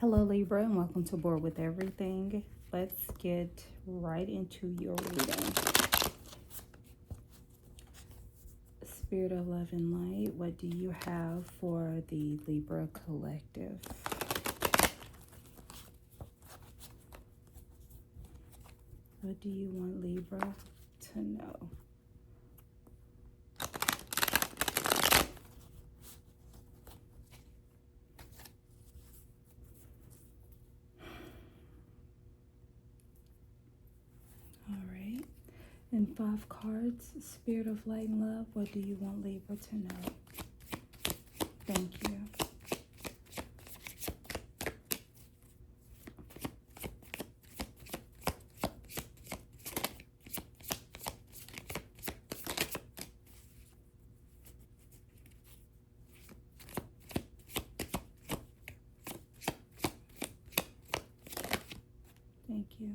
Hello Libra and welcome to Board with Everything. Let's get right into your reading. Spirit of Love and Light, what do you have for the Libra collective? What do you want Libra to know? And 5 cards, Spirit of Light and Love, what do you want Libra to know? Thank you. Thank you.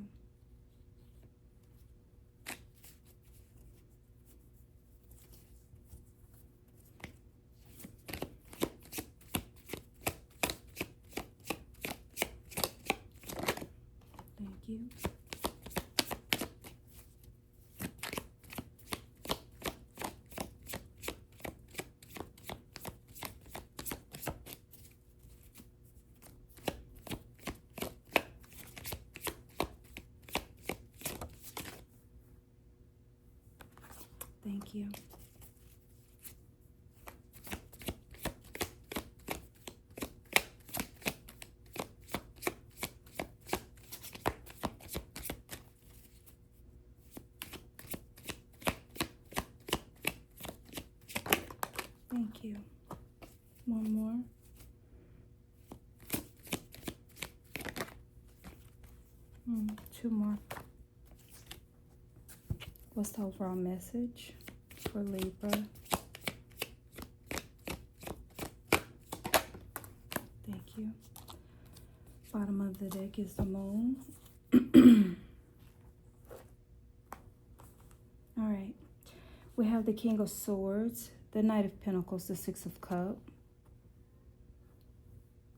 You. Thank you. Thank you. One more. Two more. What's the overall message for Libra? Thank you. Bottom of the deck is the Moon. All right. We have the King of Swords, the Knight of Pentacles, the Six of Cups,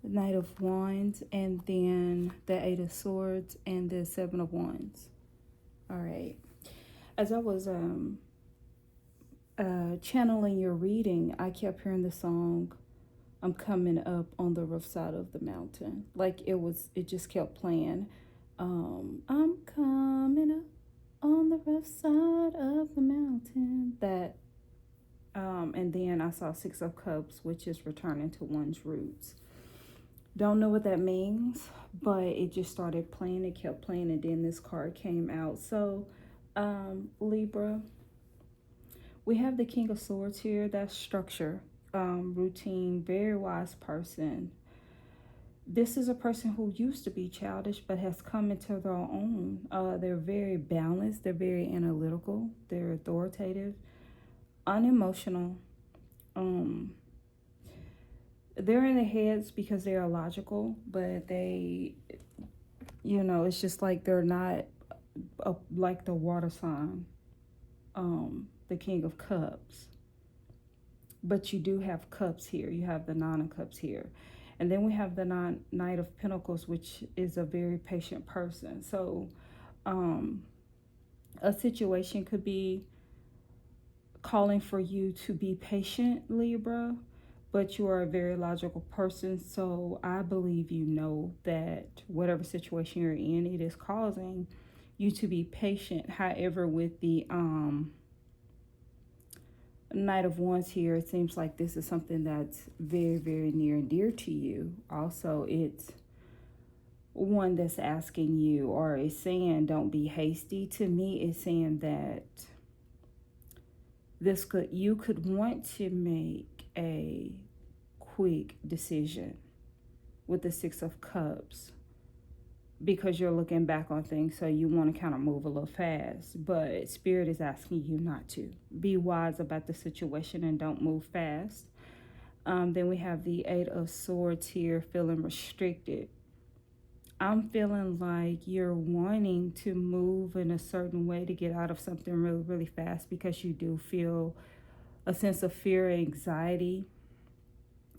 the Knight of Wands, and then the Eight of Swords and the Seven of Wands. All right. As I was channeling your reading, I kept hearing the song, I'm coming up on the rough side of the mountain. Like it just kept playing. I'm coming up on the rough side of the mountain. That and then I saw Six of Cups, which is returning to one's roots. Don't know what that means, but it just started playing. It kept playing, and then this card came out. So, Libra, we have the King of Swords here. That's structure, routine, very wise person. This is a person who used to be childish, but has come into their own. They're very balanced. They're very analytical. They're authoritative, unemotional. They're in their heads because they are logical, but they, it's just like they're not like the water sign, the King of Cups. But you do have cups here. You have the Nine of Cups here. And then we have the Knight of Pentacles, which is a very patient person. So a situation could be calling for you to be patient, Libra, but you are a very logical person. So I believe you know that whatever situation you're in, it is causing you to be patient. However, with the Knight of Wands here, it seems like this is something that's very, very near and dear to you. Also, it's one that's asking you, or is saying, don't be hasty. To me, it's saying that you could want to make a quick decision with the Six of Cups because you're looking back on things, so you want to kind of move a little fast, but Spirit is asking you not to. Be wise about the situation and don't move fast. Then we have the Eight of Swords here, feeling restricted. I'm feeling like you're wanting to move in a certain way to get out of something really, really fast because you do feel a sense of fear and anxiety.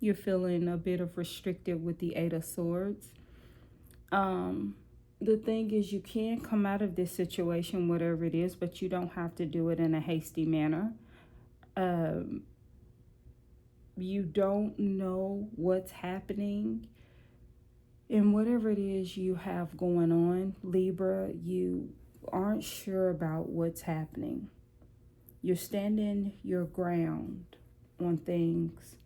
You're feeling a bit of restricted with the Eight of Swords. The thing is, you can come out of this situation, whatever it is, but you don't have to do it in a hasty manner. You don't know what's happening. And whatever it is you have going on, Libra, you aren't sure about what's happening. You're standing your ground on things.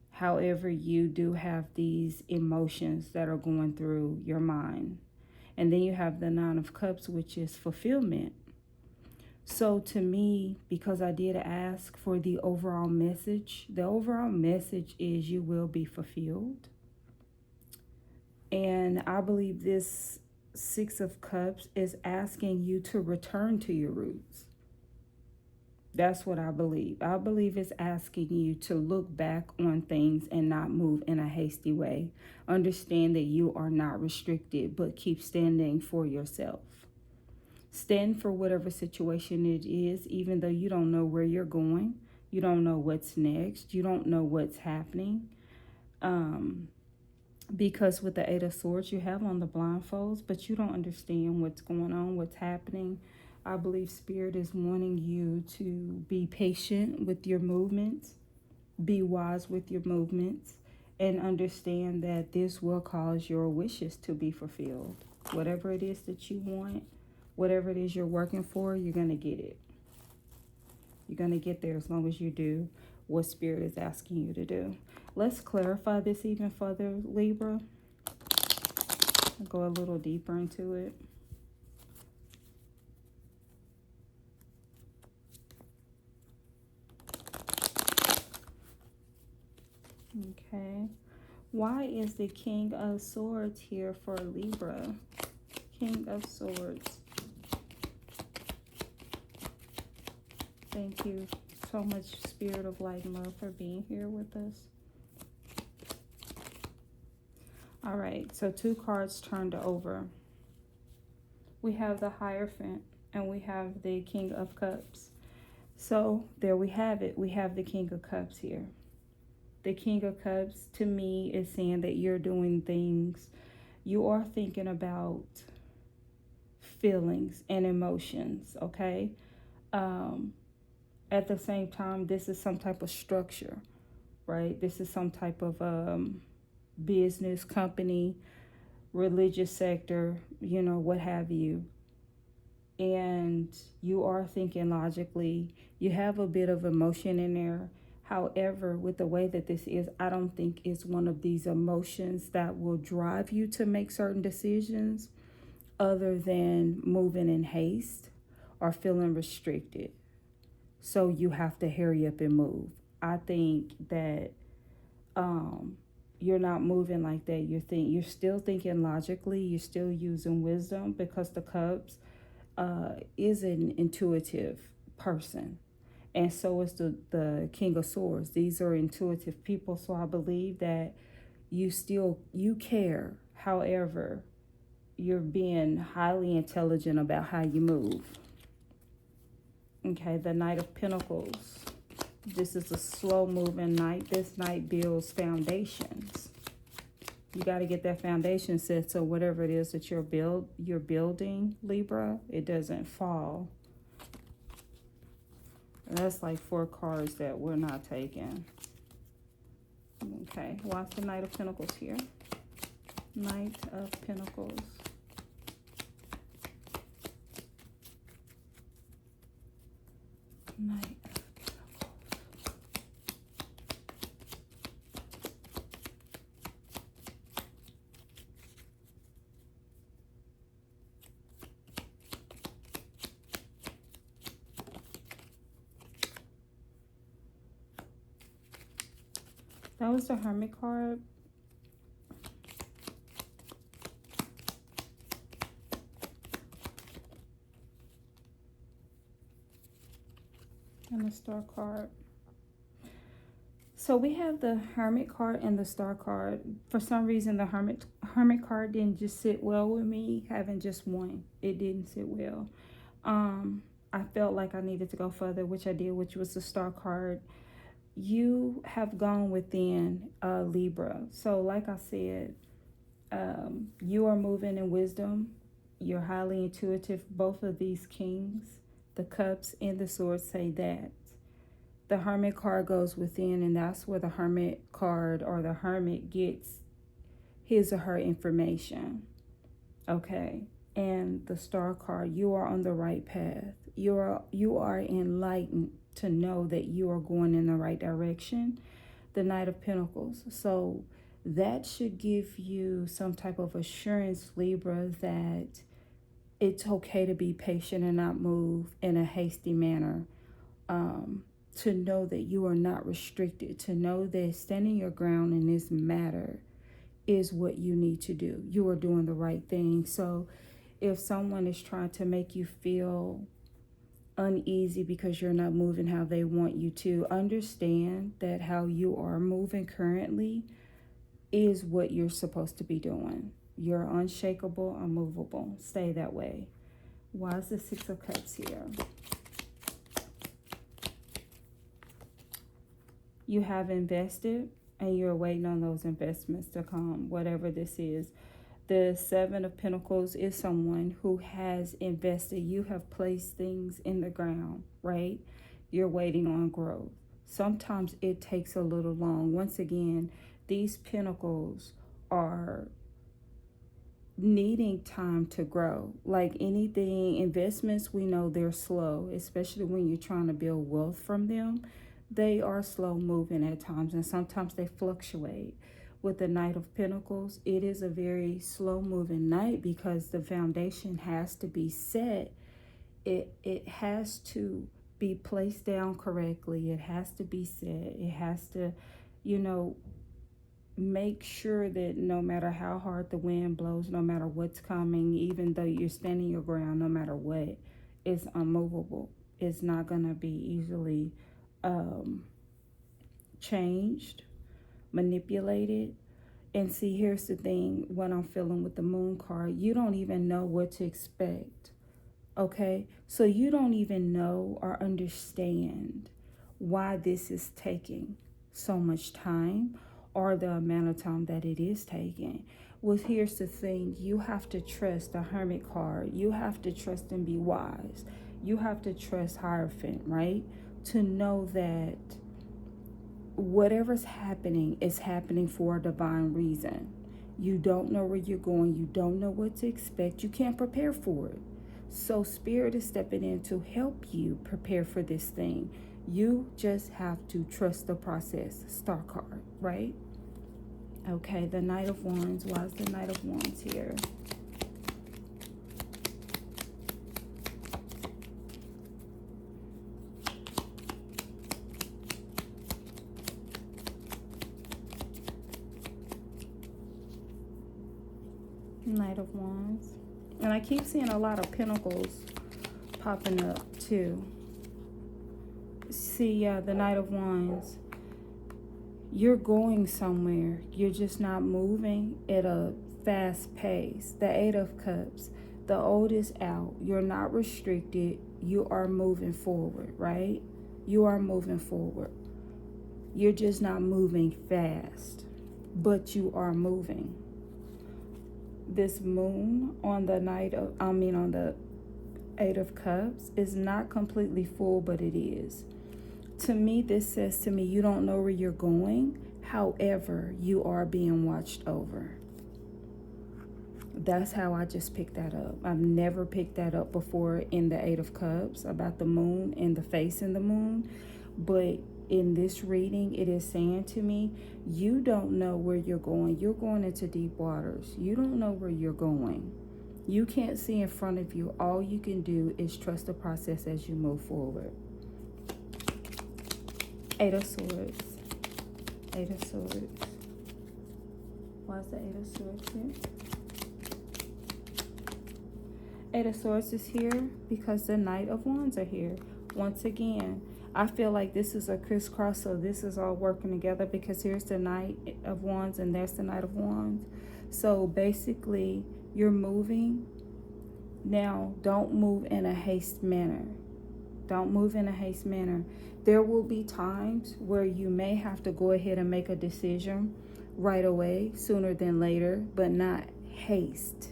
However, you do have these emotions that are going through your mind. And then you have the Nine of Cups, which is fulfillment. So to me, because I did ask for the overall message is you will be fulfilled. And I believe this Six of Cups is asking you to return to your roots. That's what I believe. I believe it's asking you to look back on things and not move in a hasty way. Understand that you are not restricted, but keep standing for yourself. Stand for whatever situation it is, even though you don't know where you're going. You don't know what's next. You don't know what's happening. Because with the Eight of Swords, you have on the blindfolds, but you don't understand what's going on, what's happening. I believe Spirit is wanting you to be patient with your movements, be wise with your movements, and understand that this will cause your wishes to be fulfilled. Whatever it is that you want, whatever it is you're working for, you're going to get it. You're going to get there as long as you do what Spirit is asking you to do. Let's clarify this even further, Libra. I'll go a little deeper into it. Okay. Why is the King of Swords here for Libra? King of Swords. Thank you so much, Spirit of Light and Love, for being here with us. All right, so 2 cards turned over. We have the Hierophant and we have the King of Cups. So there we have it. We have the King of Cups here. The King of Cups, to me, is saying that you're doing things. You are thinking about feelings and emotions, okay? At the same time, this is some type of structure, right? This is some type of business, company, religious sector, you know, what have you. And you are thinking logically. You have a bit of emotion in there. However, with the way that this is, I don't think it's one of these emotions that will drive you to make certain decisions other than moving in haste or feeling restricted. So you have to hurry up and move. I think that you're not moving like that. You're still thinking logically. You're still using wisdom, because the Cups is an intuitive person. And so is the King of Swords. These are intuitive people. So I believe that you care. However, you're being highly intelligent about how you move. Okay, the Knight of Pentacles. This is a slow moving knight. This knight builds foundations. You got to get that foundation set so whatever it is that you're building, Libra, it doesn't fall. And that's like 4 cards that we're not taking. Okay, why's the Knight of Pentacles here? Knight of Pentacles. Knight of Pentacles. That was the Hermit card. And the Star card. So we have the Hermit card and the Star card. For some reason, the Hermit card didn't just sit well with me, having just one. It didn't sit well. I felt like I needed to go further, which I did, which was the Star card. You have gone within Libra. So like I said, You are moving in wisdom. You're highly intuitive. Both of these kings, the cups and the swords, say that. The hermit card goes within, and that's where the hermit card or the hermit gets his or her information. Okay. And the star card, you are on the right path. You are enlightened to know that you are going in the right direction. The Knight of Pentacles. So that should give you some type of assurance, Libra, that it's okay to be patient and not move in a hasty manner. To know that you are not restricted. To know that standing your ground in this matter is what you need to do. You are doing the right thing. So if someone is trying to make you feel uneasy because you're not moving how they want you to, understand that how you are moving currently is what you're supposed to be doing. You're unshakable, unmovable. Stay that way. Why is the Six of Cups here? You have invested and you're waiting on those investments to come, whatever this is. The Seven of Pentacles is someone who has invested. You have placed things in the ground, right? You're waiting on growth. Sometimes it takes a little long. Once again, these pentacles are needing time to grow. Like anything, investments, we know they're slow, especially when you're trying to build wealth from them. They are slow moving at times, and sometimes they fluctuate. With the Knight of Pentacles, it is a very slow moving night because the foundation has to be set. It has to be placed down correctly. It has to be set. It has to, make sure that no matter how hard the wind blows, no matter what's coming, even though you're standing your ground, no matter what, it's unmovable. It's not going to be easily changed, manipulated. And see, here's the thing, when I'm feeling with the Moon card, you don't even know what to expect. Okay, so you don't even know or understand why this is taking so much time, or the amount of time that it is taking. Well, here's the thing, you have to trust the Hermit card. You have to trust and be wise. You have to trust Hierophant, right? To know that whatever's happening is happening for a divine reason. You don't know where you're going. You don't know what to expect. You can't prepare for it. So Spirit is stepping in to help you prepare for this thing. You just have to trust the process. Star card, right? Okay, the Knight of Wands. Why is the Knight of Wands here? Knight of Wands. And I keep seeing a lot of pentacles popping up too. See, the Knight of Wands. You're going somewhere. You're just not moving at a fast pace. The Eight of Cups. The old is out. You're not restricted. You are moving forward, right? You are moving forward. You're just not moving fast, but you are moving. This Moon on the on the Eight of Cups is not completely full, but it is. To me, this says to me, you don't know where you're going. However, you are being watched over. That's how I just picked that up. I've never picked that up before in the Eight of Cups about the moon and the face in the moon. But in this reading, it is saying to me, you don't know where you're going. You're going into deep waters. You don't know where you're going. You can't see in front of you. All you can do is trust the process as you move forward. Eight of Swords. Eight of Swords. Why is the Eight of Swords here? Eight of Swords is here because the Knight of Wands are here. Once again, I feel like this is a crisscross, so this is all working together because here's the Knight of Wands and there's the Knight of Wands. So basically, you're moving. Now, don't move in a haste manner. Don't move in a haste manner. There will be times where you may have to go ahead and make a decision right away, sooner than later, but not haste.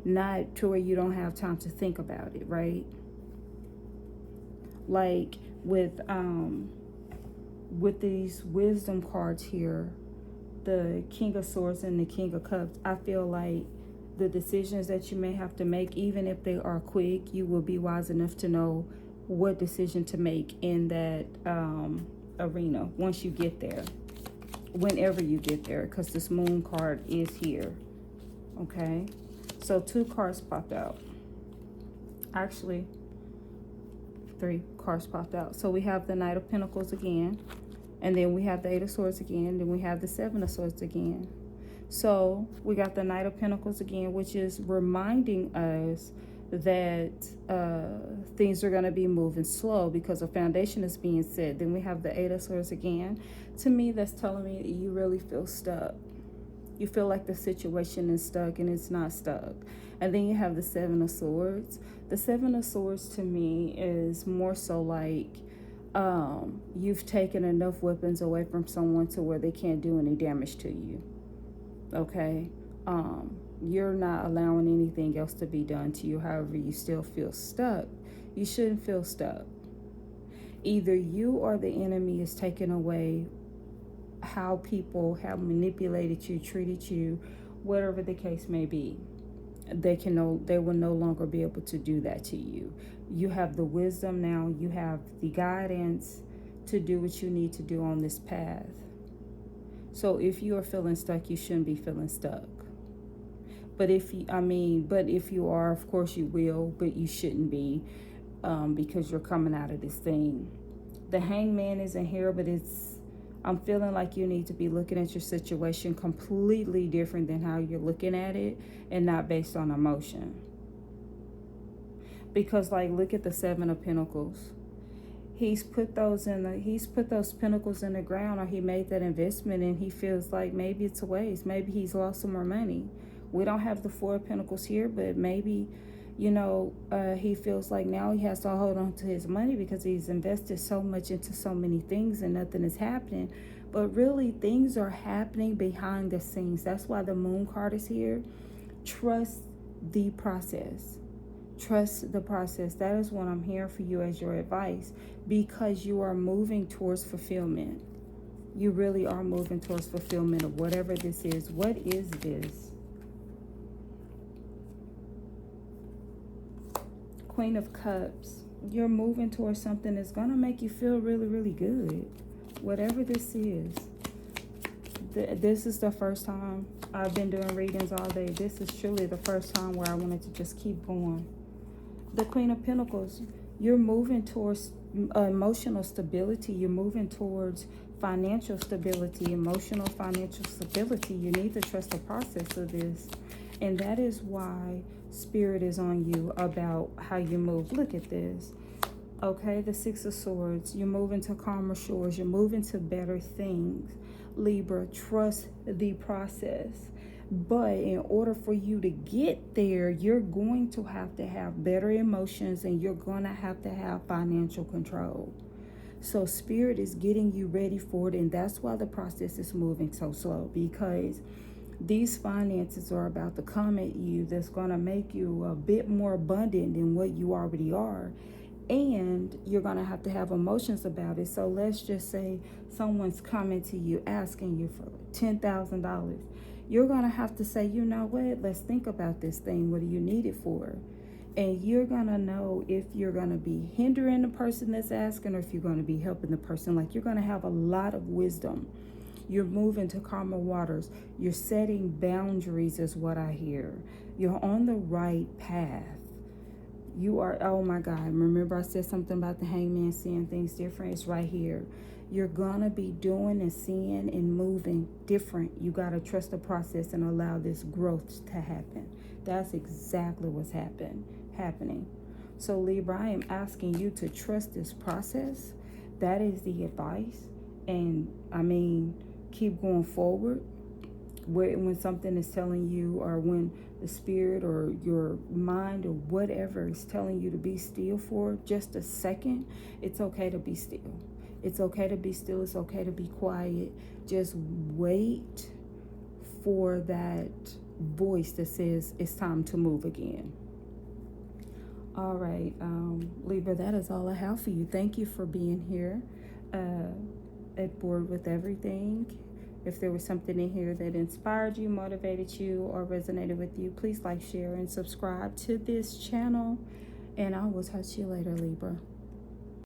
Not to where you don't have time to think about it, right? Like with these wisdom cards here, the King of Swords and the King of Cups, I feel like the decisions that you may have to make, even if they are quick, you will be wise enough to know what decision to make in that arena once you get there, whenever you get there, because this Moon card is here. Okay, so 2 cards popped out. Actually, 3 cards popped out. So we have the Knight of Pentacles again, and then we have the 8 of Swords again, then we have the 7 of Swords again. So we got the Knight of Pentacles again, which is reminding us that things are going to be moving slow because a foundation is being set. Then we have the 8 of Swords again. To me, that's telling me that you really feel stuck. You feel like the situation is stuck and it's not stuck. And then you have the 7 of Swords. The 7 of Swords to me is more so like you've taken enough weapons away from someone to where they can't do any damage to you. Okay? You're not allowing anything else to be done to you. However, you still feel stuck. You shouldn't feel stuck. Either you or the enemy is taking away how people have manipulated you, treated you, whatever the case may be. They will no longer be able to do that to you. You have the wisdom now. You have the guidance to do what you need to do on this path. So if you are feeling stuck, you shouldn't be feeling stuck. But if you are, of course you will, but you shouldn't be, because you're coming out of this thing. The Hangman isn't here, but I'm feeling like you need to be looking at your situation completely different than how you're looking at it, and not based on emotion. Because like, look at the 7 of Pentacles. He's put those pentacles in the ground, or he made that investment, and he feels like maybe it's a waste. Maybe he's lost some more money. We don't have the 4 of Pentacles here, but maybe, he feels like now he has to hold on to his money because he's invested so much into so many things and nothing is happening. But really, things are happening behind the scenes. That's why the Moon card is here. Trust the process. Trust the process. That is what I'm hearing for you as your advice, because you are moving towards fulfillment. You really are moving towards fulfillment of whatever this is. What is this? Queen of Cups. You're moving towards something that's going to make you feel really, really good. Whatever this is. This is the first time I've been doing readings all day. This is truly the first time where I wanted to just keep going. The Queen of Pentacles. You're moving towards emotional stability. You're moving towards financial stability, emotional financial stability. You need to trust the process of this. And that is why Spirit is on you about how you move. Look at this. Okay, the 6 of Swords. You're moving to calmer shores. You're moving to better things. Libra, trust the process. But in order for you to get there, you're going to have better emotions, and you're going to have financial control. So Spirit is getting you ready for it, and that's why the process is moving so slow, because these finances are about to come at you that's going to make you a bit more abundant than what you already are. And you're going to have emotions about it. So let's just say someone's coming to you asking you for $10,000. You're going to have to say, you know what, let's think about this thing. What do you need it for? And you're going to know if you're going to be hindering the person that's asking, or if you're going to be helping the person. Like, you're going to have a lot of wisdom. You're moving to calmer waters. You're setting boundaries is what I hear. You're on the right path. You are, oh my God, remember I said something about the Hangman seeing things different? It's right here. You're going to be doing and seeing and moving different. You got to trust the process and allow this growth to happen. That's exactly what's happening. So Libra, I am asking you to trust this process. That is the advice. And keep going forward. When something is telling you, or when the spirit or your mind or whatever is telling you to be still for just a second, it's okay to be still. It's okay to be still. It's okay to be quiet. Just wait for that voice that says it's time to move again. All right, Libra, that is all I have for you. Thank you for being here at board with everything. If there was something in here that inspired you, motivated you, or resonated with you, please like, share, and subscribe to this channel. And I will talk to you later, Libra.